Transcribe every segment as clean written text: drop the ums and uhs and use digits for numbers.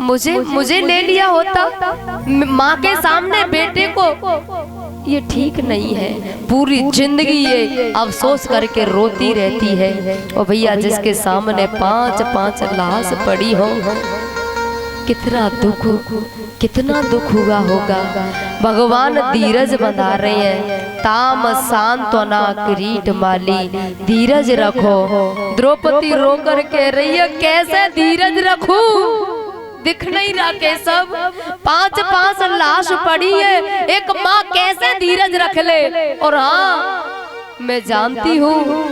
मुझे मुझे ले लिया होता माँ के सामने बेटे को, ये ठीक नहीं है। पूरी जिंदगी ये अफसोस करके रोती रहती है। और भैया जिसके सामने 5-5 लाश पड़ी हो, कितना दुख हुआ होगा। भगवान धीरज बंधा रहे हैं, ताम सांत्वना किरीट माली, धीरज रखो। द्रौपदी रो कर कह रही है कैसे धीरज रखूं, दिख नहीं रहा के सब 5-5 लाश पड़ी है, एक माँ कैसे धीरज रख ले। और हाँ मैं जानती हूँ,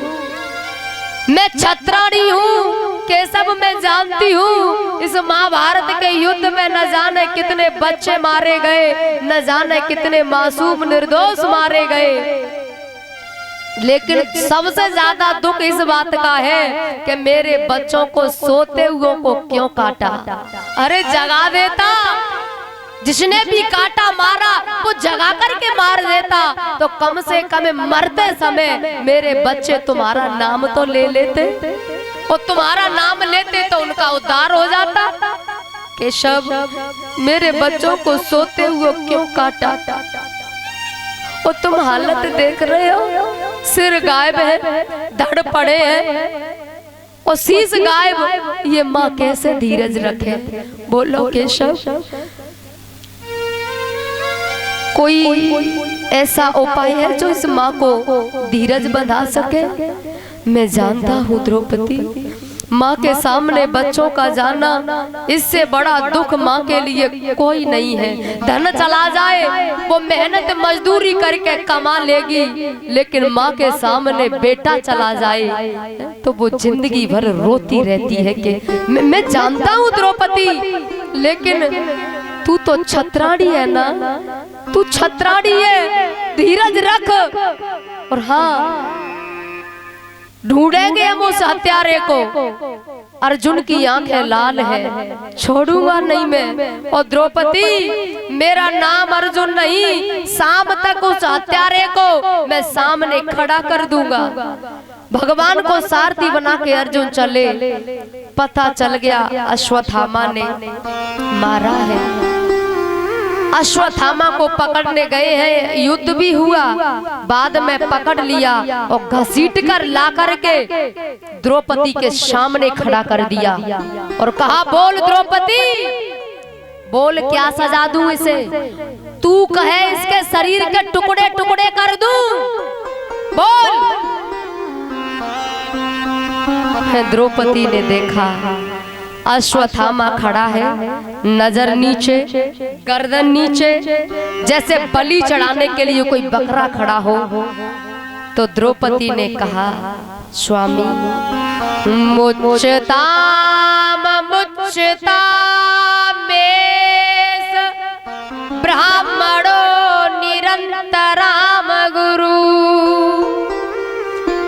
मैं छत्राणी हूँ केशव, मैं जानती हूँ इस महाभारत के युद्ध में न जाने कितने बच्चे मारे गए, न जाने कितने मासूम निर्दोष मारे गए। लेकिन सबसे ज्यादा दुख इस बात का है कि मेरे बच्चों को सोते हुए को क्यों काटा। अरे जगा देता, जिसने भी काटा मारा वो जगा करके मार देता, तो कम से कम मरते समय मेरे बच्चे तुम्हारा नाम तो ले लेते, और तुम्हारा नाम लेते तो उनका उद्धार हो जाता। केशव मेरे बच्चों को सोते हुए क्यों काटा। और तुम हालत देख रहे हो, सिर गायब है, धड़ पड़े हैं और शीश गायब, ये माँ कैसे धीरज रखे। बोलो केशव कोई ऐसा उपाय है जो इस माँ को धीरज बंधा सके। मैं जानता हूँ द्रौपदी, माँ के सामने बच्चों का जाना इससे बड़ा दुख माँ के लिए कोई नहीं है। धन चला जाए वो मेहनत मजदूरी करके कमा लेगी, लेकिन माँ के सामने बेटा चला जाए तो वो जिंदगी भर रोती रहती है। कि मैं जानता हूँ द्रौपदी, लेकिन तू तो छत्राणी है ना, तू छत्राणी है, धीरज रख। और हाँ ढूंढेंगे हम उस हत्यारे को, अर्जुन की आंखें लाल है, छोड़ूंगा नहीं मैं। और द्रौपदी मेरा नाम अर्जुन नहीं, शाम तक उस हत्यारे को मैं सामने खड़ा कर दूंगा। भगवान को सारथी बना के अर्जुन चले, पता चल गया अश्वत्थामा ने मारा है। अश्वत्थामा को पकड़ने गए हैं, युद्ध भी हुआ, बाद में पकड़ लिया और घसीट कर ला करके द्रौपदी के सामने खड़ा कर दिया और कहा बोल द्रौपदी, बोल क्या सजा दूं इसे, तू कहे इसके शरीर के टुकड़े टुकड़े कर दूं, बोल। द्रौपदी ने देखा अश्वत्थामा खड़ा है, नजर नीचे, गर्दन नीचे, जैसे बलि चढ़ाने के लिए कोई बकरा खड़ा हो। तो द्रौपदी ने कहा स्वामी मुच्यताम मुच्यतामेष ब्राह्मणो निरंतराम गुरु,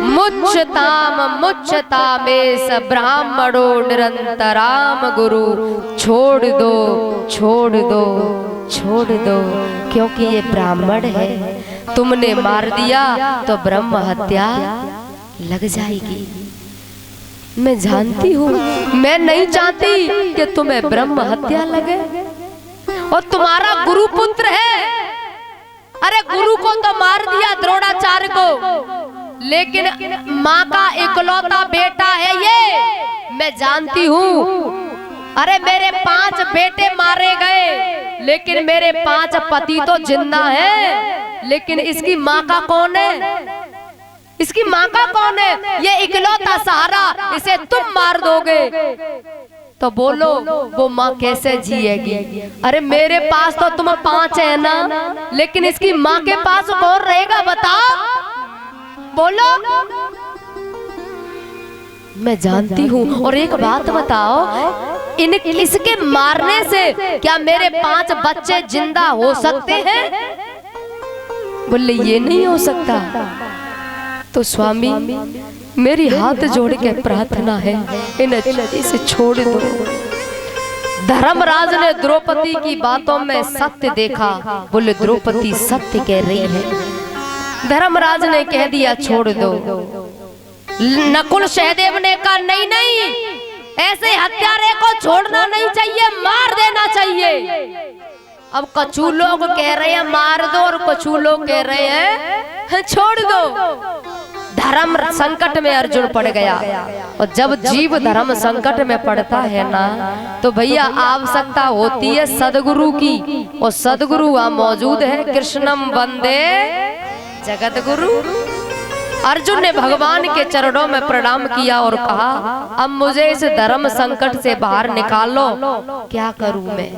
मुच्यताम मुच्यतामेष ब्राह्मणो निरंतराम गुरु। छोड़ दो छोड़ दो छोड़ दो, क्योंकि ये ब्राह्मण है, तुमने मार दिया तो ब्रह्म हत्या लग जाएगी। मैं जानती हूँ, मैं नहीं चाहती कि तुम्हें ब्रह्म हत्या लगे, और तुम्हारा गुरु पुत्र है। अरे गुरु को तो मार दिया द्रोणाचार्य को, लेकिन माँ का इकलौता बेटा है ये, मैं जानती हूँ। अरे मेरे 5 बेटे मारे गए, लेकिन मेरे 5 पति तो जिंदा हैं, लेकिन इसकी माँ का कौन है, इसकी माँ का कौन है, ये इकलौता सहारा, इसे तुम मार दोगे तो बोलो वो माँ कैसे जिएगी। अरे मेरे पास तो तुम 5 है ना, लेकिन इसकी माँ के पास कौन रहेगा बताओ, बोलो। मैं जानती हूँ। और एक बात बताओ, इसके मारने से क्या मेरे 5 बच्चे जिंदा हो सकते हैं? बोले ये नहीं हो सकता। तो स्वामी मेरी हाथ जोड़ के प्रार्थना है, इसे छोड़ दो। धर्मराज ने द्रौपदी की बातों में सत्य देखा, बोले द्रौपदी सत्य कह रही है। धर्मराज ने कह दिया छोड़ दो। नकुल सहदेव ने कहा नहीं नहीं, ऐसे हत्यारे को छोड़ना नहीं चाहिए, मार देना चाहिए। अब कछु लोग कह रहे हैं मार दो और कछु लोग कह रहे हैं छोड़ दो। धर्म संकट में अर्जुन पड़ गया। और जब जीव धर्म संकट में पड़ता है ना, तो भैया आवश्यकता होती है सदगुरु की, और सदगुरु वहां मौजूद है। कृष्णम वंदे जगत गुरु। अर्जुन ने भगवान के चरणों में प्रणाम किया और कहा, अब मुझे इस धर्म संकट से बाहर निकालो। क्या करूं मैं,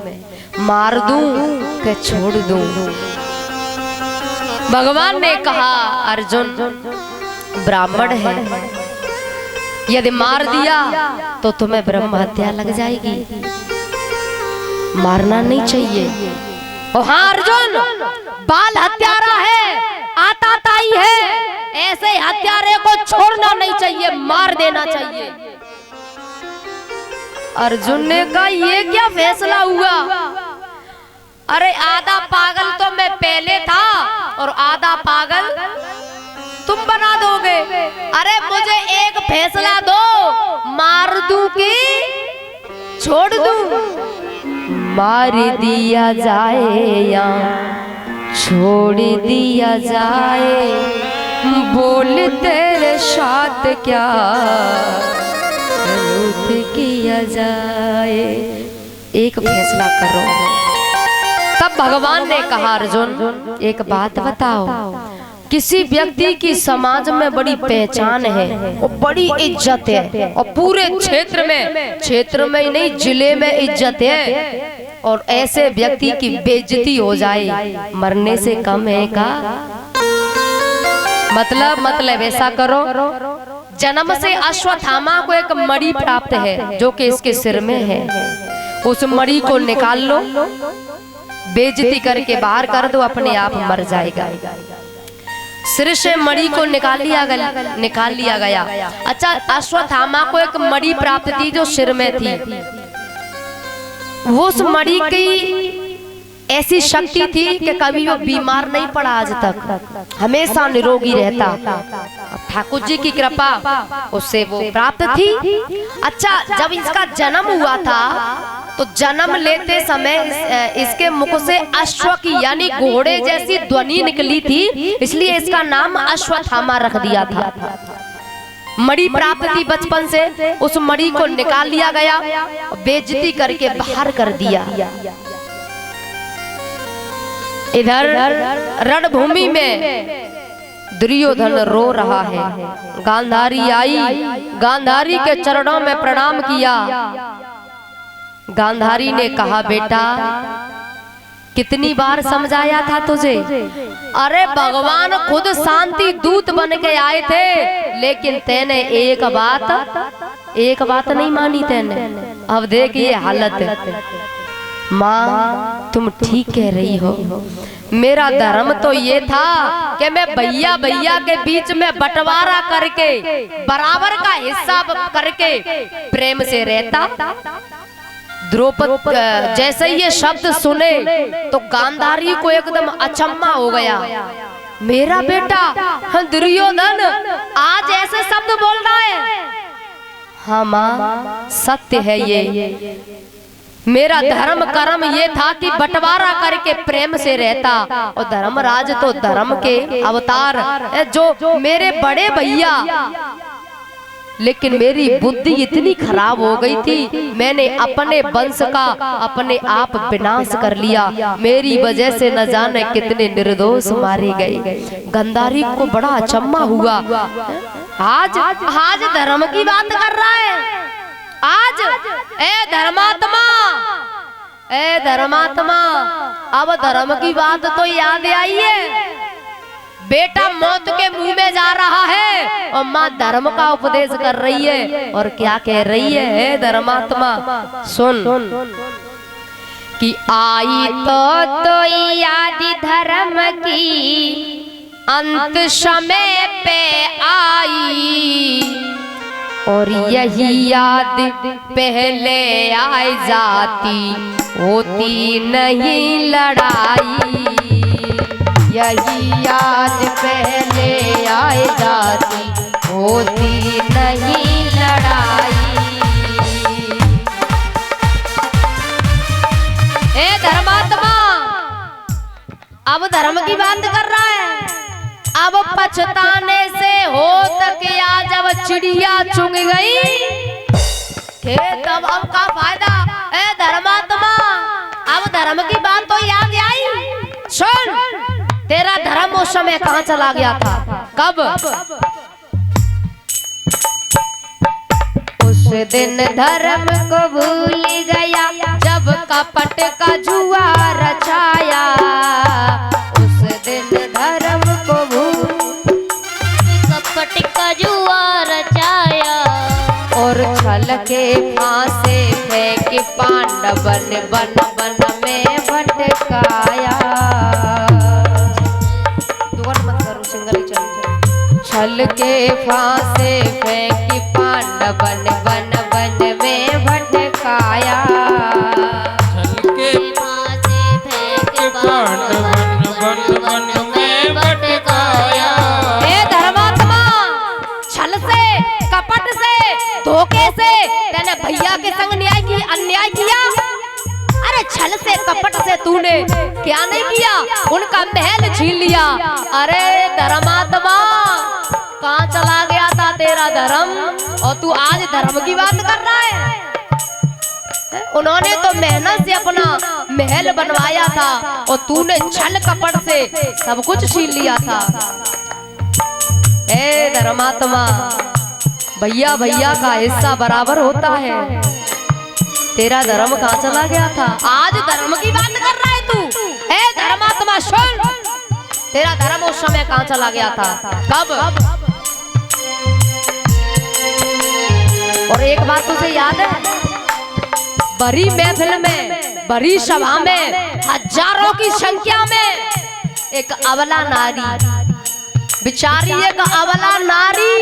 मार दूं कि छोड़ दूं? भगवान ने कहा, अर्जुन ब्राह्मण है, यदि मार दिया तो तुम्हें ब्रह्म हत्या लग जाएगी, मारना नहीं चाहिए। और हाँ अर्जुन, बाल हत्यारा है, आताताई है, ऐसे हत्यारे को छोड़ना नहीं चाहिए, मार देना चाहिए। अर्जुन ने कहा, ये क्या फैसला हुआ? अरे आधा पागल तो मैं पहले था और आधा पागल तुम बना दोगे। अरे मुझे एक फैसला दो, मार दूं कि छोड़ दूं? मार दिया जाए या छोड़ दिया जाए, बोल तेरे साथ क्या किया जाए, एक फैसला करो। तब भगवान ने कहा, अर्जुन एक बात बताओ, किसी व्यक्ति की समाज में बड़ी पहचान है और बड़ी इज्जत है, और पूरे क्षेत्र में ही नहीं जिले में इज्जत है, और ऐसे व्यक्ति की बेइज्जती हो जाए, मरने से कम है का? मतलब ऐसा करो, जन्म से अश्वत्थामा को एक मणि प्राप्त है जो कि इसके सिर में है, उस मणि को निकाल लो, बेइज्जती करके बाहर कर दो, अपने आप मर जाएगा। सिर से मणि को निकाल लिया गया। अच्छा, अश्वत्थामा को एक मणि प्राप्त थी जो सिर में थी। वो उस मणि की ऐसी शक्ति थी कि कभी वो बीमार नहीं पड़ा आज तक, हमेशा निरोगी रहता। अब ठाकुर जी की कृपा उससे वो प्राप्त थी। अच्छा, जब इसका जन्म हुआ था तो जन्म लेते समय इसके मुख से अश्व की यानी घोड़े जैसी ध्वनि निकली थी, इसलिए इसका नाम अश्वत्थामा रख दिया था। मणि प्राप्त थी बचपन से, उस मणि को निकाल लिया गया, बेइज्जती करके बाहर कर दिया। इधर रणभूमि में दुर्योधन रो रहा है। गांधारी आई, गांधारी के चरणों में प्रणाम किया। गांधारी ने कहा, बेटा कितनी बार समझाया था तुझे? अरे भगवान खुद शांति दूत बन के आए थे, लेकिन तेने एक बात नहीं मानी तेने। अब देख ये हालत। माँ तुम ठीक कह रही हो, मेरा धर्म तो ये था कि मैं भैया के बीच में बंटवारा करके बराबर का हिस्सा करके प्रेम से रहता। द्रौपदी जैसे ये शब्द सुने तो गांधारी को एकदम अचम्मा हो गया। मेरा बेटा दुर्योधन आज ऐसे शब्द बोल रहा है? हाँ माँ सत्य है ये, मेरा धर्म कर्म ये था कि बंटवारा करके प्रेम से रहता, और धर्मराज तो धर्म के अवतार जो मेरे बड़े भैया, लेकिन मेरी बुद्धि इतनी खराब हो गई थी, मैंने अपने वंश का अपने आप विनाश कर लिया। मेरी वजह से न जाने कितने निर्दोष मारे गए। गांधारी को बड़ा अचम्मा हुआ। आज धर्म की बात कर रहा है। आज ए धर्मात्मा अब धर्म की बात तो याद आई है। बेटा मौत के मुंह में जा रहा है और माँ धर्म का उपदेश कर रही है, और क्या कह रही है धर्मात्मा? सुन कि आई तो याद धर्म की अंत समय पे आई, और यही याद पहले आए जाती होती नहीं लड़ाई। यही याद पहले आए जाती होती नहीं लड़ाई। अब धर्म की बात कर रहा है। अब पछताने से हो तक या जब चिड़िया चुग गई खेत अब का फायदा। ए धर्मात्मा अब धर्म की बात तो याद आई। सुन तेरा धर्म उस समय कहाँ चला गया था? कब? उस दिन धर्म को भूल गया जब कपट का जुआ रचाया। उस दिन धर्म को भूल कपट का जुआ रचाया और छल के फांसे फेंक पांडवन बन बन में भटकाया। छल के फांसे फेंक पांडवन बन बन में भटकाया। छल के फांसे फेंक पांडवन बन बन में भटकाया। हे धर्मात्मा छल से कपट से धोखे से तेने भैया के संग अन्याय किया। अरे छल से कपट से तूने क्या नहीं किया? उनका महल छीन लिया। अरे धर्मात्मा कहाँ चला गया था तेरा धर्म और तू आज धर्म की बात कर रहा है? उन्होंने तो मेहनत से अपना महल बनवाया था और तूने छल कपट से सब कुछ छीन लिया था। ए धर्मात्मा भैया भैया का हिस्सा बराबर होता है। तेरा धर्म कहाँ चला गया था? आज धर्म की बात कर रहा है तू? ए धर्मात्मा सुन तेरा धर्म उस समय कहाँ चला गया था? कब? और एक बात तुझे याद है? बड़ी महफिल में बड़ी सभा में हजारों की संख्या में एक अबला नारी बेचारी एक अबला नारी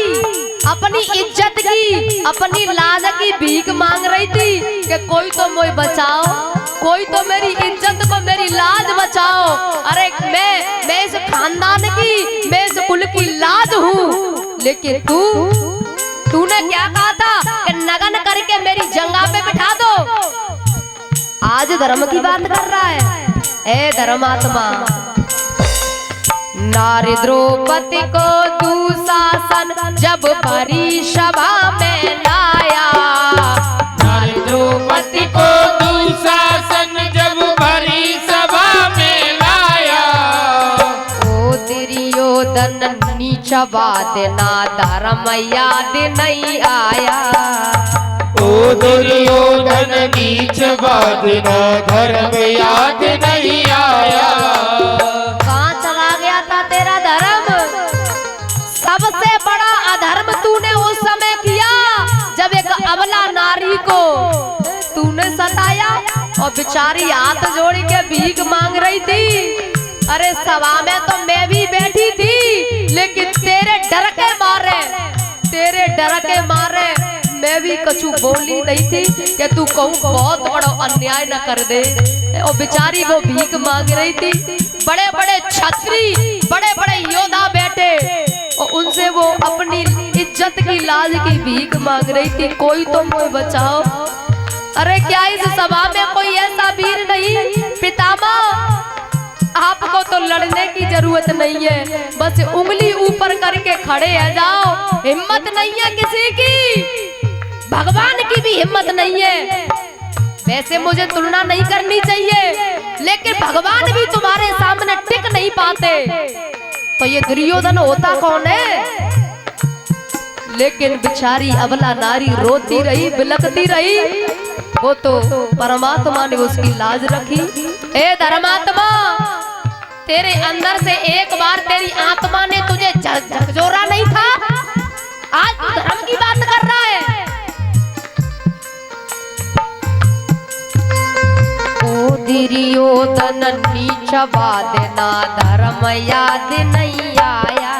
अपनी इज्जत की अपनी लाज की भीख मांग रही थी कि कोई तो मुझे बचाओ, कोई तो मेरी इज्जत को मेरी लाज बचाओ। अरे मैं इस खानदान की मैं इस कुल की लाज हूँ। लेकिन तूने क्या कहा था कि नगन करके मेरी जंगा पे बिठा दो। आज धर्म की बात कर रहा है। ए धर्मात्मा नारी द्रौपदी को दुशासन जब भरी सभा में लाया। नारी द्रौपदी को दुशासन जब भरी सभा में लाया। ओ दुर्योधन नीचा देना धर्म याद नहीं आया। ओ दुर्योधन नीच देना धर्म याद नहीं आया। सबसे बड़ा अधर्म तूने उस समय किया जब एक अबला नारी को तूने सताया और बेचारी हाथ जोड़ के भीख मांग रही थी। अरे सभा में तो मैं भी बैठी थी लेकिन तेरे डर के मारे मैं भी कछु बोली नहीं थी कि तू कहूँ बहुत बड़ा अन्याय न कर दे। और बेचारी वो भीख मांग रही थी। बड़े बड़े छत्री बड़े बड़े योद्धा बैठे और उनसे वो अपनी इज्जत की लाज की भीख मांग रही थी, कोई तो मुझे बचाओ। अरे क्या इस सभा में कोई ऐसा वीर नहीं? पितामह आपको तो लड़ने की जरूरत नहीं है, बस उंगली ऊपर करके खड़े है जाओ। हिम्मत नहीं है किसी की, भगवान की भी हिम्मत नहीं है। वैसे मुझे तुलना नहीं करनी चाहिए लेकिन भगवान भी तुम्हारे सामने टिक नहीं पाते। तो ये दुर्योधन होता कौन है? लेकिन बेचारी अबला नारी रोती रही बिलखती रही। वो तो परमात्मा ने उसकी लाज रखी। ए धर्मात्मा तेरे अंदर से एक बार तेरी आत्मा ने तुझे झकझोरा नहीं था? आज तू धर्म की बात कर रहा है। ओ दुर्योधन नीचा देना धर्म याद नहीं आया।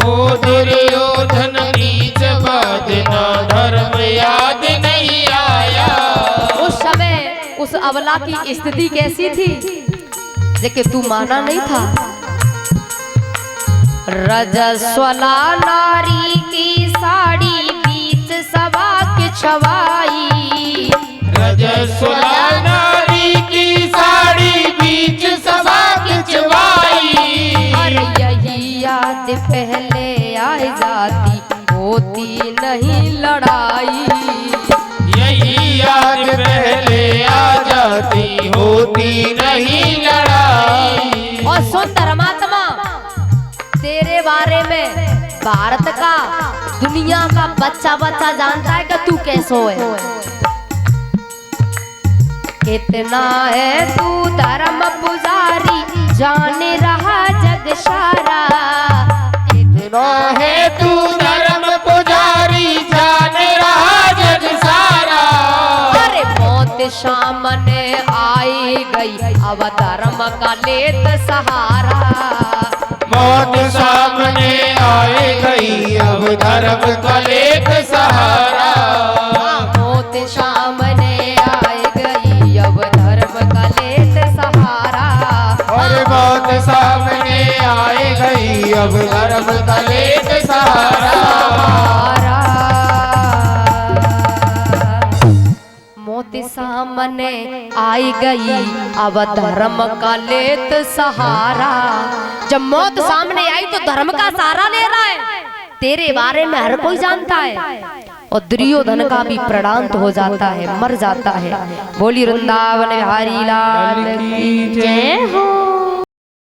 ओ दुर्योधन नीच देना धर्म याद नहीं आया। उस समय उस अबला की स्थिति कैसी थी लेकिन तू माना नहीं था। रजस्वला नारी की साड़ी बीच सभा की छवाई। रजस्वला नारी की साड़ी बीच सभा की भारत का दुनिया का बच्चा बच्चा जानता है कि तू कैसो है। कितना है तू धर्म पुजारी जाने रहा जग सारा। कितना है तू धर्म पुजारी जाने रहा जग सारा। अरे मौत सामने आई गई अब धर्म का लेत सहारा। मौत सामने आए गई अब धर्म का लेत सहारा। मौत सामने आई गई अब धर्म का लेत सहारा। और मौत सामने आए गई अब धर्म का लेत सहारा। मौत सामने आई गई अब धर्म का लेत सहारा। जब मौत सामने आई तो धर्म का सहारा ले रहा है। तेरे बारे में हर कोई जानता है और दुर्योधन का भी प्राणांत हो जाता है, मर जाता है। बोली वृंदावन बिहारी लाल की जय हो।